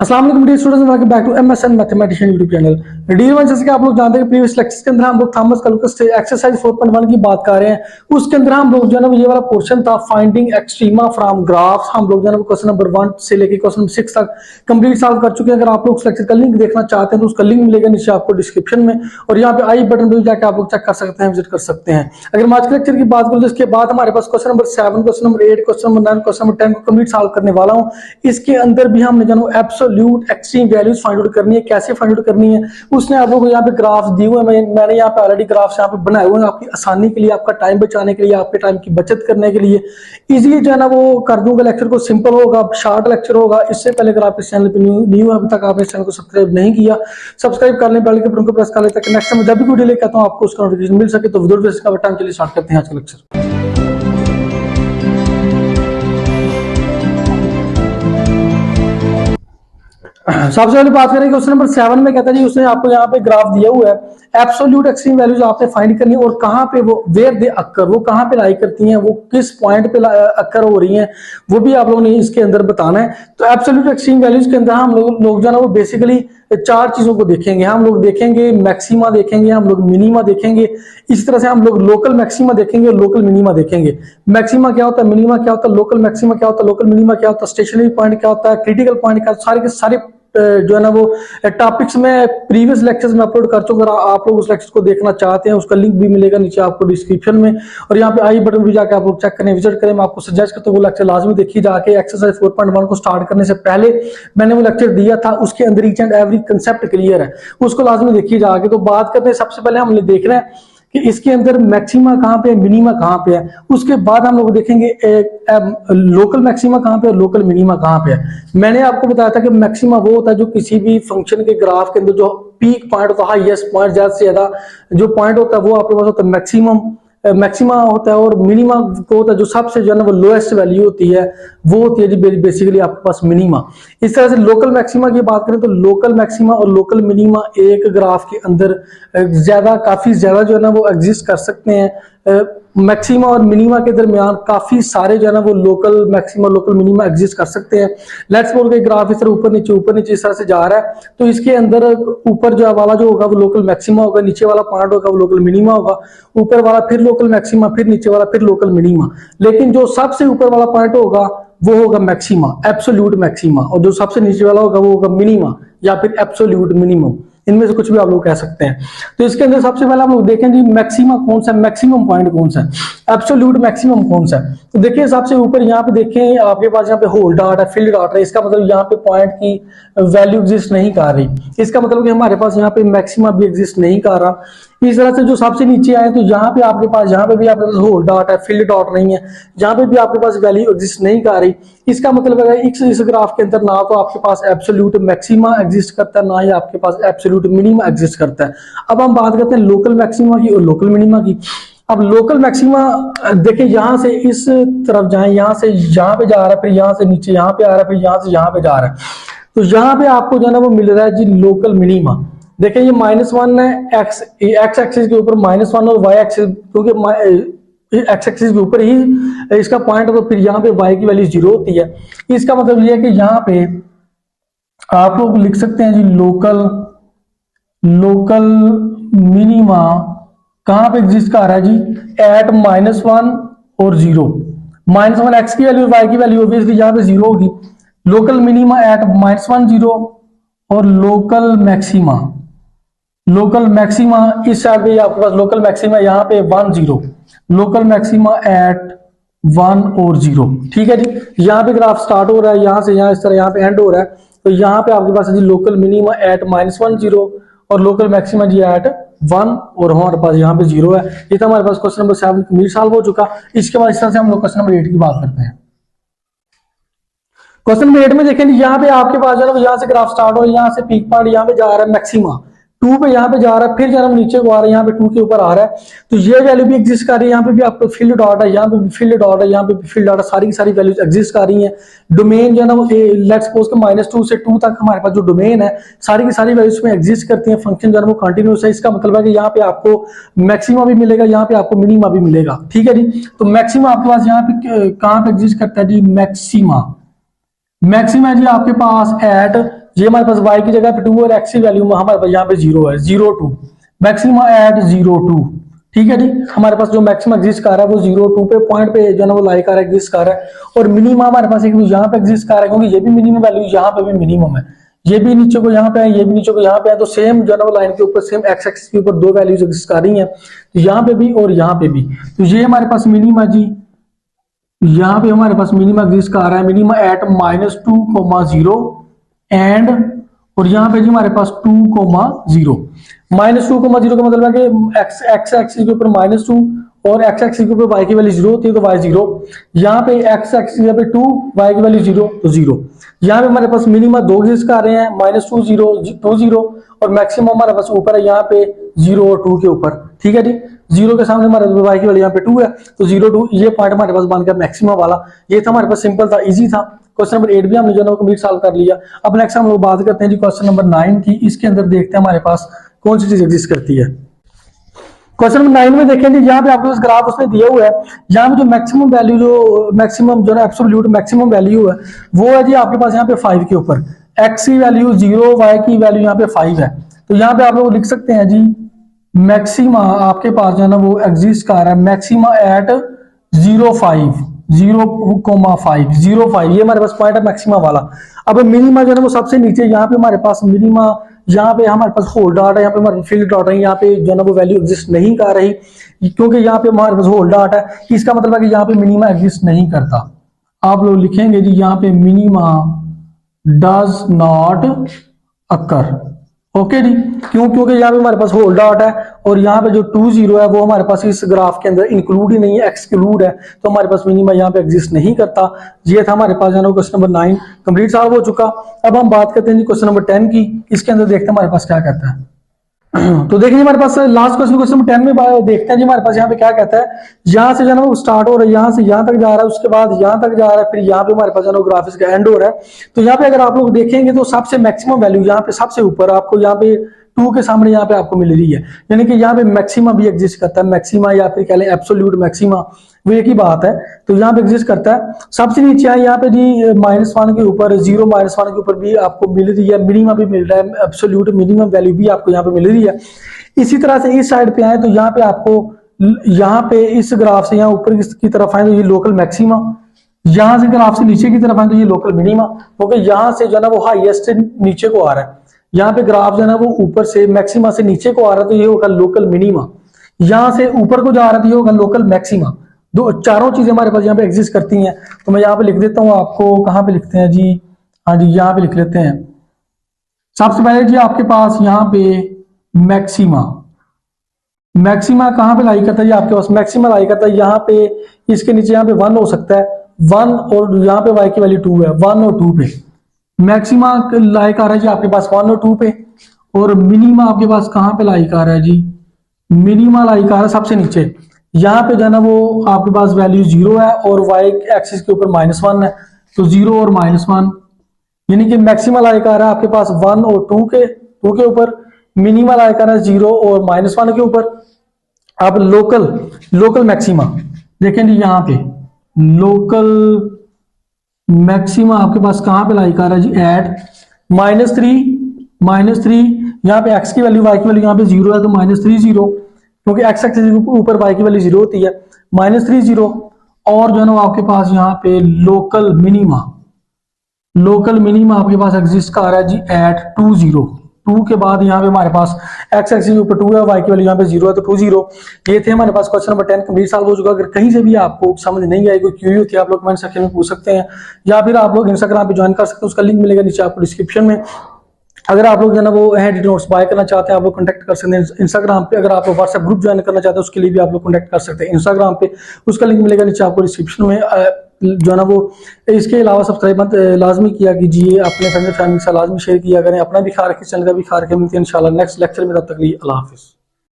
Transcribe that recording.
अस्सलाम वालेकुम dear students, welcome back to MSN mathematician YouTube channel. Dear one, जैसे कि आप लोग जानते हैं प्रीवियस लेक्चर्स के अंदर हम लोग थॉमस कैलकुलस से एक्सरसाइज 4.1 की बात कर रहे हैं। उसके अंदर हम लोग जो है ना ये वाला पोर्शन था फाइंडिंग एक्सट्रीमा फ्रॉम ग्राफ्स, हम लोग जो है ना क्वेश्चन नंबर 1 से लेकर क्वेश्चन नंबर 6 तक कंप्लीट सॉल्व कर चुके हैं। अगर आप लोग उस लेक्चर का लिंक देखना चाहते हैं तो उसका लिंक मिलेगा नीचे आपको डिस्क्रिप्शन में, और यहाँ पे आई बटन पर जाकर आप लोग चेक कर सकते हैं, विजिट कर सकते हैं। अगर हम आज के लेक्चर की बात करें तो इसके बाद हमारे पास question number 7, question number 8, question number 9, question number 10 को कंप्लीट सॉल्व करने वाला हूँ। इसके अंदर भी हमने जो absolute extreme values find out करनी है। कैसे फाइंड आउट करनी है उसने आप लोगों को यहाँ पे ग्राफ्स दिए हुए हैं। मैंने यहाँ पे ऑलरेडी ग्राफ्स यहाँ पे बनाए हुए हैं आपकी आसानी के लिए, आपका टाइम बचाने के लिए, आपके टाइम की बचत करने के लिए। इजीली जो है ना वो कर दूंगा लेक्चर को, सिंपल होगा, शॉर्ट लेक्चर होगा। इससे पहले अगर आप इस चैनल पे न्यू अभी तक आपने इस चैनल को सब्सक्राइब नहीं किया, सब्सक्राइब कर लें, बेल के बटन को प्रेस कर लें ताकि नेक्स्ट टाइम जब भी वीडियो लेकर आता हूं आपको उसका नोटिफिकेशन मिल सके। तो विदाउट वेस्टिंग टाइम चलिए स्टार्ट करते हैं आज का लेक्चर। सबसे पहले बात करें क्वेश्चन नंबर 7 में कहता है जी उसने आपको यहाँ पे ग्राफ दिया हुआ है। एब्सोल्यूट एक्सट्रीम वैल्यूज आपने फाइंड करनी है और कहाँ पे वो वेयर दे अक्कर, वो कहाँ पे लाई करती हैं, वो किस पॉइंट पे अक्कर हो रही हैं, वो भी आप लोगों ने इसके अंदर बताना है। तो एब्सोल्यूट एक्सट्रीम वैल्यूज के अंदर हम लोग जो है ना वो बेसिकली 4 चीजों को देखेंगे। हम लोग देखेंगे मैक्सिमा देखेंगे, हम लोग मिनिमा देखेंगे, इस तरह से हम लोग लोकल मैक्सिमा देखेंगे और लोकल मिनिमा देखेंगे। मैक्सिमा क्या होता है, मिनिमा क्या होता है, लोकल मैक्सिमा क्या होता है, लोकल मिनिमा क्या होता है, स्टेशनरी पॉइंट क्या होता है, क्रिटिकल पॉइंट क्या, सारे के सारे जो है ना वो टॉपिक्स में प्रीवियस लेक्चर्स में अपलोड कर चुका। अगर आप लोग उस लेक्चर को देखना चाहते हैं उसका लिंक भी मिलेगा नीचे आपको डिस्क्रिप्शन में, और यहाँ पे आई बटन भी जाकर आप लोग चेक करें, विजिट करें। मैं आपको सजेस्ट करता हूँ वो लेक्चर लाजमी देखिए जाके। एक्सरसाइज 4.1 को स्टार्ट करने से पहले मैंने वो लेक्चर दिया था, उसके अंदर each and every concept clear है, उसको लाजमी देखिए जाके। तो बात करते हैं, सबसे पहले हमने देखना है कि इसके अंदर मैक्सिमा कहाँ पे है, मिनिमा कहाँ पे है। उसके बाद हम लोग देखेंगे लोकल मैक्सिमा कहाँ पे है, लोकल मिनिमा कहाँ पे है। मैंने आपको बताया था कि मैक्सिमा वो होता है जो किसी भी फंक्शन के ग्राफ के अंदर जो पीक पॉइंट होता है, हाईएस्ट पॉइंट, ज्यादा से ज्यादा जो पॉइंट होता है वो आपके पास होता है मैक्सिमम मैक्सिमा होता है, और मिनिमा को होता है जो सबसे जो है ना वो लोएस्ट वैल्यू होती है, वो होती है जी बेसिकली आपके पास मिनिमा। इस तरह से लोकल मैक्सिमा की बात करें तो लोकल मैक्सिमा और लोकल मिनिमा एक ग्राफ के अंदर काफी ज्यादा जो है ना वो एग्जिस्ट कर सकते हैं। मैक्सिमा और मिनिमा के दरमियान काफी सारे जो है ना वो local maxima local minima exist कर सकते हैं। लेट्स सपोज के ग्राफ इस तरह ऊपर नीचे इस तरह से जा रहा है, तो इसके अंदर ऊपर जो वाला जो होगा वो लोकल मैक्सिमा होगा, नीचे वाला पॉइंट होगा वो लोकल मिनिमा होगा, ऊपर वाला फिर लोकल मैक्सिमा, फिर नीचे वाला फिर लोकल मिनिमा। लेकिन जो सबसे ऊपर वाला पॉइंट होगा वो होगा मैक्सिमा, एब्सोल्यूट मैक्सिमा, और जो सबसे नीचे वाला होगा वो होगा मिनिमा या फिर एब्सोल्यूट मिनिमम, इनमें से कुछ भी आप लोग कह सकते हैं। तो इसके अंदर सबसे पहले हम लोग देखें जी मैक्सिमा कौन सा, मैक्सिमम पॉइंट कौन सा है, एब्सोल्यूट मैक्सिमम कौन सा है। तो देखिए सबसे ऊपर यहाँ पे देखें आपके पास यहाँ पे होल डॉट है, फील्ड डॉट है, इसका मतलब यहाँ पे पॉइंट की वैल्यू एग्जिस्ट नहीं कर रही। इसका मतलब कि हमारे पास यहाँ पे मैक्सिमा भी एग्जिस्ट नहीं कर रहा। इस तरह से जो सबसे नीचे आए तो यहाँ पे आपके पास, यहाँ पे भी आपके पास होल डॉट है, फील्ड डॉट नहीं है, यहाँ पे भी आपके पास वैल्यू एग्जिस्ट नहीं कर रही। इसका मतलब है इस ग्राफ के अंदर ना तो आपके पास एब्सोल्यूट मैक्सिमा एग्जिस्ट करता है, ना ही आपके पास एब्सोल्यूट मिनिमा एग्जिस्ट करता है। अब हम बात करते हैं लोकल मैक्सिमा की और लोकल मिनिमा की। अब लोकल मैक्सिमा देखिए यहां से इस तरफ जाए, यहां से यहाँ पे जा रहा है, फिर यहाँ से नीचे यहाँ पे आ रहा है, फिर यहाँ से यहाँ पे जा रहा है। तो यहाँ पे आपको जो है ना वो मिल रहा है जी लोकल मिनिमा। देखिए ये -1 है, एक्स एक्सिस के ऊपर -1 और वाई एक्सिस, क्योंकि एक्स एक्सिस के ऊपर ही इसका पॉइंट है, तो फिर यहाँ पे वाई की वैल्यू 0 होती है। इसका मतलब ये है कि यहाँ पे आप लोग लिख सकते हैं जी लोकल मिनिमा कहां पे एग्जिस्ट कर रहा है जी, एट -1 और 0। -1 एक्स की वैल्यू, वाई की वैल्यू ऑब्वियसली यहाँ पे 0 होगी। लोकल मिनिमा एट -1 0 और लोकल मैक्सिमा इस साइड पे आपके पास लोकल मैक्सिमा यहाँ पे 1 0, लोकल मैक्सिमा एट 1 और 0। ठीक है जी, यहाँ पे ग्राफ स्टार्ट हो रहा है, यहाँ से यहाँ इस तरह यहाँ पे एंड हो रहा है। तो यहाँ पे आपके पास जी लोकल मिनिमा एट -1 0 और लोकल मैक्सिमा जी एट 1, और हमारे पास यहाँ पे 0 है। ये तो हमारे पास क्वेश्चन नंबर 7 कंप्लीट सॉल्व हो चुका। इसके बाद इस तरह से हम लोग क्वेश्चन नंबर 8 की बात करते हैं। क्वेश्चन नंबर 8 में देखें यहाँ पे आपके पास जो है यहाँ से ग्राफ स्टार्ट हो रहा है, यहाँ से पीक पॉइंट यहाँ पे जा रहा है मैक्सिमा 2 पे, यहाँ पे जा रहा है, फिर जब नीचे को आ रहा है यहाँ पे 2 के ऊपर आ रहा है। तो ये वैल्यू भी एग्जिस्ट कर रही है, यहाँ पे भी आपको फील्ड डॉट है, यहाँ पे भी फील्ड डॉट है, यहाँ पे भी फील्ड डॉट है, सारी की सारी वैल्यूज एग्जिस्ट कर रही हैं। डोमेन जो है ना वो लेट्स सपोज के -2 से 2 तक हमारे पास जो डोमेन है सारी की सारी वैल्यूज में एग्जिस्ट करती हैं। फंक्शन जो है वो कंटिन्यूस है। इसका मतलब है कि यहाँ पे आपको मैक्सिमा भी मिलेगा, यहाँ पे आपको मिनिमा भी मिलेगा। ठीक है जी, तो मैक्सिमा आपके पास यहाँ पे कहाँ पे एग्जिस्ट करता है जी, मैक्सिमा जी आपके पास एट ये हमारे पास y की जगह पे 2 और x की वैल्यू हमारे पास यहाँ पे 0 है, 0 2 मैक्सिमा एट 0 2। ठीक है जी, हमारे पास जो मैक्सिमम एग्जिस्ट कर रहा है वो 0 2 पे पॉइंट पे जो है ना वो लाई कर रहा है, एग्जिस्ट कर रहा है। और मिनिमम हमारे पास एक यहाँ पे एग्जिस्ट कर रहा है, क्योंकि ये भी मिनिमम वैल्यू यहाँ पे भी मिनिमम है, ये भी नीचे को यहाँ पे है, ये भी नीचे को यहाँ पे है, तो सेम जो है ना वो लाइन के ऊपर सेम एक्स एक्सिस के ऊपर दो वैल्यूज एग्जिस्ट कर रही हैं, तो यहाँ पे भी और यहाँ पे भी। तो ये हमारे पास मिनिमा जी, यहाँ पे हमारे पास मिनिमा एग्जिस्ट कर रहा है, मिनिमा एट -2,0 एंड, और यहाँ पे जी हमारे पास 2,0 -2,0 का मतलब है कि एक्स एक्सिस के ऊपर -2 और एक्स एक्सिस के ऊपर वाई की वैल्यू 0 होती है, तो वाई 0। यहाँ पे एक्स एक्सिस पे 2, वाई की वैल्यू 0 तो 0। यहाँ पे हमारे पास मिनिमा 2 एग्जिस्ट कर रहे हैं, -2 0 2 0, और मैक्सिमम हमारे पास ऊपर है यहाँ पे 0 और 2 के ऊपर। ठीक है जी, 0 के सामने हमारे वाई की वैल्यू यहाँ पे 2 है, तो 0 2 ये पॉइंट हमारे पास बन गया मैक्सिमम वाला। ये था हमारे पास, सिंपल था, इजी था। क्वेश्चन नंबर 8 भी हमने जो है कंप्लीट सॉल्व कर लिया। अब नेक्स्ट हम लोग बात करते हैं जी क्वेश्चन नंबर 9 की। इसके अंदर देखते हैं हमारे पास कौन सी चीज एग्जिस्ट करती है। क्वेश्चन नंबर 9 में देखें जी, यहाँ पे आपको इस ग्राफ उसने दिया हुआ है, यहाँ पे जो मैक्सिमम वैल्यू जो मैक्सिमम जो है एब्सोल्यूट मैक्सिमम वैल्यू है वो है जी आपके पास यहाँ पे 5 के ऊपर, एक्स की वैल्यू 0, वाई की वैल्यू यहाँ पे 5 है। तो यहाँ पे आप लोग लिख सकते हैं जी मैक्सिमा आपके पास जो है ना वो एग्जिस्ट कर रहा है, मैक्सिमा एट 0,5 0,5 ये हमारे पास पॉइंट है मैक्सिमा वाला। अब मिनिमा जो है वो सबसे नीचे, यहाँ पे हमारे पास मिनिमा, यहाँ पे हमारे पास होल डॉट है, यहाँ पे हमारे फील्ड डॉट है, यहाँ पे जो है ना वो वैल्यू एग्जिस्ट नहीं कर रही, क्योंकि यहाँ पे हमारे पास होल डॉट है। इसका मतलब है कि यहाँ पे मिनिमा एग्जिस्ट नहीं करता। आप लोग लिखेंगे जी यहाँ पे minima does not occur. Okay जी, क्यों? क्योंकि यहाँ पे हमारे पास होल डॉट है, और यहाँ पे जो 2 0 है वो हमारे पास इस ग्राफ के अंदर इंक्लूड ही नहीं है, एक्सक्लूड है, तो हमारे पास मिनिमा यहाँ पे एग्जिस्ट नहीं करता। ये था हमारे पास क्वेश्चन नंबर 9 कंप्लीट सॉल्व हो चुका। अब हम बात करते हैं जी क्वेश्चन नंबर 10 की। इसके अंदर देखते हैं हमारे पास क्या कहता है। तो देखिए हमारे पास लास्ट क्वेश्चन नंबर 10 में देखते हैं जी हमारे पास यहाँ पे क्या कहता है। यहाँ से जो है वो स्टार्ट हो रहा है, यहाँ से यहाँ तक जा रहा है, उसके बाद यहाँ तक जा रहा है, फिर यहाँ पे हमारे पास जो है ग्राफ इसका एंड हो रहा है। तो यहाँ पे अगर आप लोग देखेंगे तो सबसे मैक्सिमम वैल्यू यहाँ पे सबसे ऊपर आपको यहाँ पे 2 के सामने यहाँ पे आपको मिल रही है, यानी कि यहाँ पे मैक्सिमा भी एग्जिस्ट करता है, मैक्सिमा या फिर कह लें एब्सोल्यूट मैक्सिमा, वो एक ही बात है। तो यहाँ पे एग्जिस्ट करता है। सबसे नीचे है यहाँ पे जी -1 के ऊपर 0 -1 के ऊपर भी आपको मिल रही है, मिनिमम भी मिल रहा है, एब्सोल्यूट मिनिमम वैल्यू भी आपको यहाँ पे मिल रही है। इसी तरह से इस साइड पे आए तो यहाँ पे आपको, यहाँ पे इस ग्राफ से यहाँ ऊपर की तरफ आए तो ये लोकल मैक्सिमा, यहाँ से ग्राफ से नीचे की तरफ आए तो ये लोकल मिनिमा, क्योंकि यहाँ से जो है ना वो हाईएस्ट नीचे को आ रहा है, यहाँ पे ग्राफ जो है ना वो ऊपर से मैक्सिमा से नीचे को आ रहा है, तो ये होगा लोकल मिनिमा। यहाँ से ऊपर को जा रहा है तो ये होगा लोकल मैक्सिमा। दो चारों चीजें हमारे पास यहाँ पे एग्जिस्ट करती हैं। तो मैं यहाँ पे लिख देता हूँ, आपको कहाँ पे लिखते हैं जी, हाँ जी यहाँ पे लिख लेते हैं। सबसे पहले जी आपके पास यहाँ पे मैक्सिमा, मैक्सिमा कहाँ पे लाई करता है, आपके पास मैक्सिमा लाई करता है यहाँ पे, इसके नीचे यहाँ पे 1 हो सकता है, 1, और यहाँ पे y की वैल्यू 2 है, 1 और 2 पे मैक्सिमा लाई कर रहा है जी आपके पास 1 और 2 पे। और मिनिमा आपके पास कहाँ पे लाई कर रहा है जी, मिनिमा लाई कर रहा है सबसे नीचे, यहाँ पे जो है ना वो आपके पास वैल्यू 0 है और y एक्सिस के ऊपर -1 है, तो 0 और -1, यानी कि मैक्सिमा लाई कर रहा है आपके पास 1 और 2 के ऊपर, मिनिमा लाई कर रहा है 0 और -1 के ऊपर। अब लोकल मैक्सिमा देखें जी, यहाँ पे लोकल मैक्सिमा आपके पास कहाँ पे लाई कर रहा है जी, एट -3 यहाँ पे x की वैल्यू y की वैल्यू यहाँ पे 0 है, तो -3 0, क्योंकि x एक्सिस के ऊपर y की वैल्यू 0 होती है, -3 0। और जो है ना आपके पास यहाँ पे लोकल मिनिमा आपके पास एग्जिस्ट कर रहा है जी एट 2 0, 2 के बाद यहाँ पे हमारे पास x एक्सिस के ऊपर 2 है, y की वैल्यू यहाँ पे 0 है, तो 2 0। ये थे हमारे पास क्वेश्चन नंबर 10 कंप्लीट सॉल्व हो चुका। अगर कहीं से भी आपको समझ नहीं आई, कोई क्यूरी होती है, आप लोग कमेंट सेक्शन में पूछ सकते हैं, या फिर आप लोग इंस्टाग्राम पे ज्वाइन कर सकते हैं, उसका लिंक मिलेगा नीचे आपको डिस्क्रिप्शन में। अगर आप लोग जो है ना वो हैंड नोट्स बाय करना चाहते हैं, आप लोग कॉन्टैक्ट कर सकते हैं इंस्टाग्राम पे। अगर आप लोग व्हाट्सएप ग्रुप ज्वाइन करना चाहते हैं, उसके लिए भी आप लोग कॉन्टैक्ट कर सकते हैं इंस्टाग्राम पे, उसका लिंक मिलेगा नीचे आपको डिस्क्रिप्शन में। जो है ना वो इसके अलावा सब्सक्राइब लाजमी किया कीजिए, अपने फ्रेंड फैमिली से लाजमी शेयर किया करें, अपना भी ख्याल रखें, चैनल का भी ख्याल रखें। मिलते हैं इंशाल्लाह नेक्स्ट लेक्चर में, तब तक के लिए अल्लाह हाफिज़।